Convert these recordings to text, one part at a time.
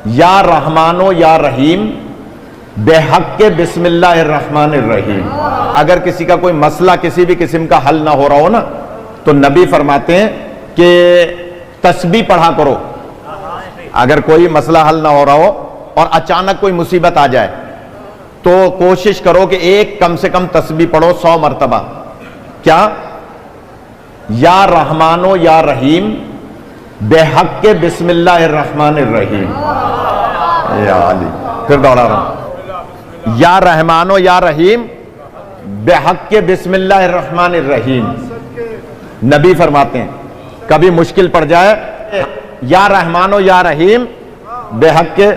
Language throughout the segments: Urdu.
یا رحمانو یا رحیم بے حق کے بسم اللہ الرحمن الرحیم. اگر کسی کا کوئی مسئلہ کسی بھی قسم کا حل نہ ہو رہا ہو نا تو نبی فرماتے ہیں کہ تسبیح پڑھا کرو. اگر کوئی مسئلہ حل نہ ہو رہا ہو اور اچانک کوئی مصیبت آ جائے تو کوشش کرو کہ ایک کم سے کم تسبیح پڑھو 100 مرتبہ. کیا؟ یا رحمانو یا رحیم بے حق کے بسم اللہ الرحمن الرحیم. یا علی، پھر دوڑا رہا ہوں. یا رحمانو یا رحیم بے حق کے بسم اللہ الرحمن الرحیم. نبی فرماتے ہیں کبھی مشکل پڑ جائے یا رحمانو یا رحیم بے حق کے.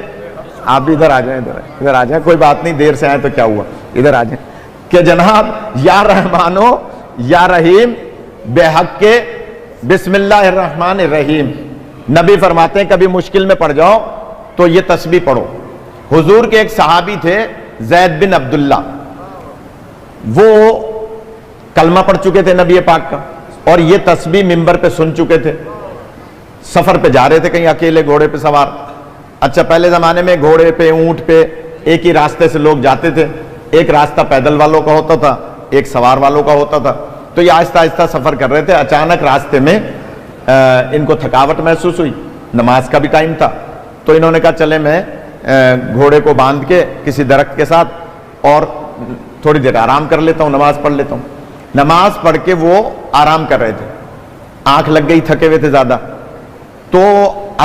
آپ بھی ادھر آ جائیں، ادھر آ جائیں، کوئی بات نہیں، دیر سے آئے تو کیا ہوا، ادھر آ جائیں. کہ جناب یا رحمانو یا رحیم بے حق کے بسم اللہ الرحمن الرحیم. نبی فرماتے ہیں کبھی مشکل میں پڑ جاؤ تو یہ تسبیح پڑھو. حضور کے ایک صحابی تھے زید بن عبداللہ، وہ کلمہ پڑھ چکے تھے نبی پاک کا اور یہ تسبیح منبر پہ سن چکے تھے. سفر پہ جا رہے تھے کہیں اکیلے گھوڑے پہ سوار. اچھا پہلے زمانے میں گھوڑے پہ اونٹ پہ ایک ہی راستے سے لوگ جاتے تھے. ایک راستہ پیدل والوں کا ہوتا تھا، ایک سوار والوں کا ہوتا تھا. تو یہ آہستہ آہستہ سفر کر رہے تھے. اچانک راستے میں ان کو تھکاوٹ محسوس ہوئی، نماز کا بھی ٹائم تھا. تو انہوں نے کہا چلے میں گھوڑے کو باندھ کے کسی درخت کے ساتھ اور تھوڑی دیر آرام کر لیتا ہوں، نماز پڑھ لیتا ہوں. نماز پڑھ کے وہ آرام کر رہے تھے، آنکھ لگ گئی، تھکے ہوئے تھے زیادہ. تو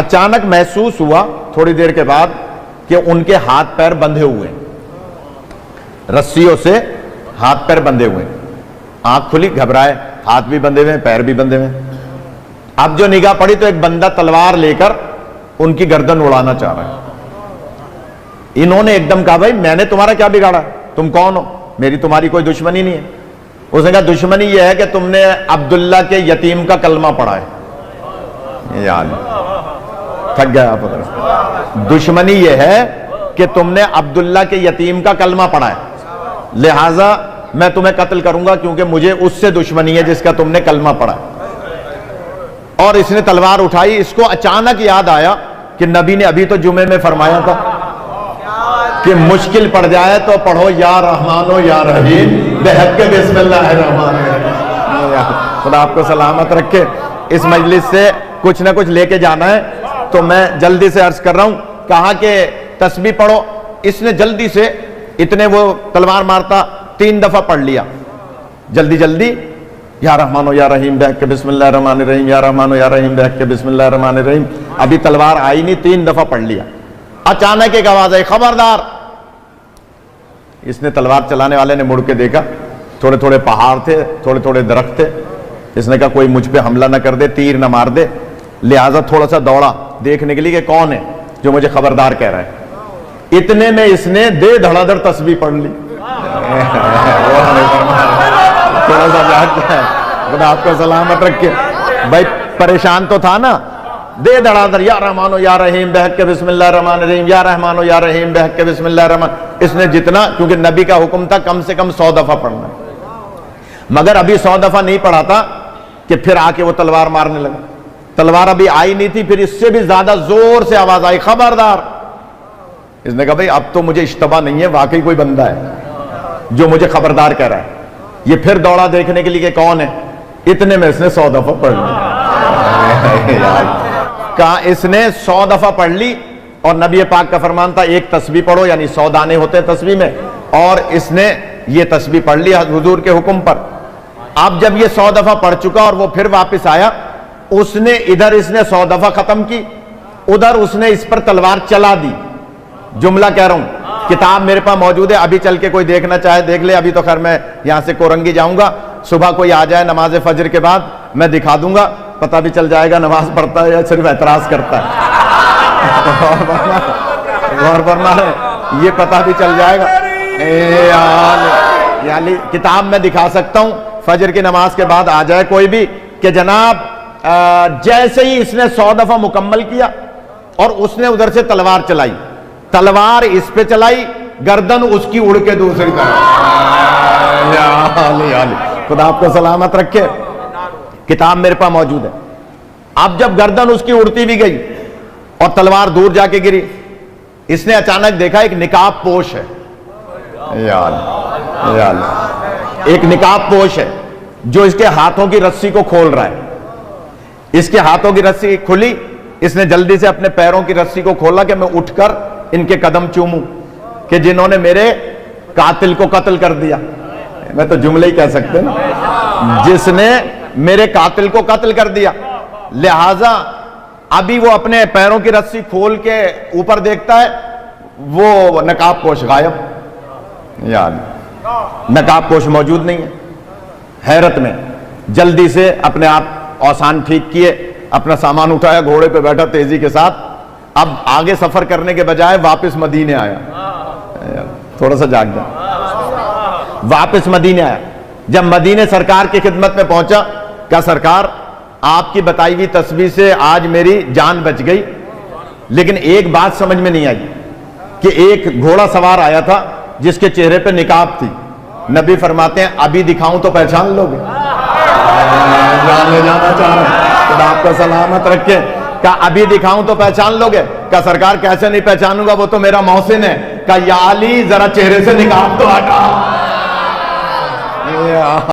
اچانک محسوس ہوا تھوڑی دیر کے بعد کہ ان کے ہاتھ پیر بندھے ہوئے، رسیوں سے ہاتھ پیر بندھے ہوئے. آنکھ کھلی، گھبرائے، ہاتھ بھی بندھے ہوئے، پیر بھی بندھے ہوئے. اب جو نگاہ پڑی تو ایک بندہ تلوار لے کر ان کی گردن اڑانا چاہ رہا ہے. انہوں نے ایک دم کہا بھائی میں نے تمہارا کیا بگاڑا، تم کون ہو، میری تمہاری کوئی دشمنی نہیں ہے. اس نے کہا دشمنی یہ ہے کہ تم نے عبداللہ کے یتیم کا کلمہ پڑھا ہے. یاد تھک گیا آپ. دشمنی یہ ہے کہ تم نے عبداللہ کے یتیم کا کلمہ پڑھا ہے، لہٰذا میں تمہیں قتل کروں گا کیونکہ مجھے اس سے دشمنی ہے جس کا تم نے کلمہ پڑھا. اور اس نے تلوار اٹھائی. اس کو اچانک یاد آیا کہ نبی نے ابھی تو جمعے میں فرمایا تھا کہ مشکل پڑ جائے تو پڑھو یا رحمانو یا رحیم بے حق کے بسم اللہ الرحمن الرحیم. خدا آپ کو سلامت رکھے. اس مجلس سے کچھ نہ کچھ لے کے جانا ہے تو میں جلدی سے عرض کر رہا ہوں. کہا کہ تسبیح پڑھو. اس نے جلدی سے اتنے وہ تلوار مارتا 3 دفعہ پڑھ لیا جلدی جلدی. یا رحمانو یا رحیم بے حق کے بسم اللہ الرحمن الرحیم، یا رحمانو یا رحیم بے حق کے بسم اللہ الرحمن الرحیم. ابھی تلوار آئی نہیں، 3 دفعہ پڑھ لیا. اچانک ایک آواز آئی خبردار. اس نے تلوار چلانے والے نے مڑ کے دیکھا، تھوڑے تھوڑے پہاڑ تھے، تھوڑے تھوڑے درخت تھے. اس نے کہا کوئی مجھ پہ حملہ نہ کر دے، تیر نہ مار دے. لہٰذا تھوڑا سا دوڑا دیکھنے کے لیے کہ کون ہے جو مجھے خبردار کہہ رہا ہے. اتنے میں اس نے دے دھڑا دھڑ تسبیح پڑھ لی. تھوڑا سا خدا آپ کو سلامت رکھے. بھائی پریشان تو تھا نا. دے دھڑا دھڑ یا رحمانو یا رحیم بے حق کے بسم اللہ الرحمن الرحیم، یا رحمانو یا رحیم بے حق کے بسم اللہ الرحمن. اس نے جتنا، کیونکہ نبی کا حکم تھا کم سے کم 100 دفعہ پڑھنا، مگر ابھی 100 دفعہ نہیں پڑھا تھا کہ پھر آ کے وہ تلوار مارنے لگا. تلوار ابھی آئی نہیں تھی، پھر اس سے بھی زیادہ زور سے آواز آئی خبردار. اس نے کہا بھائی اب تو مجھے اشتباہ نہیں ہے، واقعی کوئی بندہ ہے جو مجھے خبردار کہہ رہا ہے. یہ پھر دوڑا دیکھنے کے لیے کہ کون ہے. اتنے میں اس نے 100 دفعہ پڑھ لی. کہا اس نے 100 دفعہ پڑھ لی اور نبی پاک کا فرمان تھا ایک تسبیح پڑھو، یعنی 100 دانے ہوتے ہیں تسبیح میں، اور اس نے یہ تسبیح پڑھ لی حضور کے حکم پر. اب جب یہ 100 دفعہ پڑھ چکا اور وہ پھر واپس آیا، اس نے ادھر اس نے 100 دفعہ ختم کی، ادھر اس نے اس پر تلوار چلا دی. جملہ کہہ رہا ہوں، کتاب میرے پاس موجود ہے، ابھی چل کے کوئی دیکھنا چاہے دیکھ لے. ابھی تو خیر میں یہاں سے کورنگی جاؤں گا، صبح کوئی آ جائے نماز فجر کے بعد میں دکھا دوں گا، پتہ بھی چل جائے گا نماز پڑھتا ہے یا صرف اعتراض کرتا ہے. غور فرما رہے، یہ پتہ بھی چل جائے گا. یعنی کتاب میں دکھا سکتا ہوں، فجر کی نماز کے بعد آ جائے کوئی بھی کہ جناب جیسے ہی اس نے 100 دفعہ مکمل کیا اور اس نے ادھر سے تلوار چلائی، تلوار اس پہ چلائی، گردن اس کی اڑ کے دوسری طرف. خدا آپ کو سلامت رکھے. کتاب میرے پاس موجود ہے. اب جب گردن اس کی اڑتی بھی گئی اور تلوار دور جا کے گری اس نے اچانک دیکھا ایک نقاب پوش ہے، یا اللہ یا اللہ، ایک نقاب پوش ہے جو اس کے ہاتھوں کی رسی کو کھول رہا ہے. اس کے ہاتھوں کی رسی کھلی، اس نے جلدی سے اپنے پیروں کی رسی کو کھولا کہ میں اٹھ کر ان کے قدم چوموں کہ جنہوں نے میرے قاتل کو قتل کر دیا. میں تو جملے ہی کہہ سکتے نا، جس نے میرے قاتل کو قتل کر دیا. لہذا ابھی وہ اپنے پیروں کی رسی کھول کے اوپر دیکھتا ہے، وہ نقاب پوش غائب، یاد نقاب پوش موجود نہیں ہے. حیرت میں جلدی سے اپنے آپ اوسان ٹھیک کیے، اپنا سامان اٹھایا، گھوڑے پہ بیٹھا تیزی کے ساتھ. اب آگے سفر کرنے کے بجائے واپس مدینے آیا. تھوڑا سا جاگ جا، واپس مدینے آیا. جب مدینے سرکار کی خدمت میں پہنچا، کہا سرکار آپ کی بتائی ہوئی تسبیح سے آج میری جان بچ گئی، لیکن ایک بات سمجھ میں نہیں آئی کہ ایک گھوڑا سوار آیا تھا جس کے چہرے پہ نقاب تھی. نبی فرماتے ہیں ابھی دکھاؤں تو پہچان لوگے؟ جان لے جانا چاہ رہا ہوں، خدا آپ کا سلامت رکھے. کہا ابھی دکھاؤں تو پہچان لوگے؟ کہا سرکار کیسے نہیں پہچانوں گا، وہ تو میرا محسن ہے. کہا یا علی ذرا چہرے سے نقاب تو ہٹا.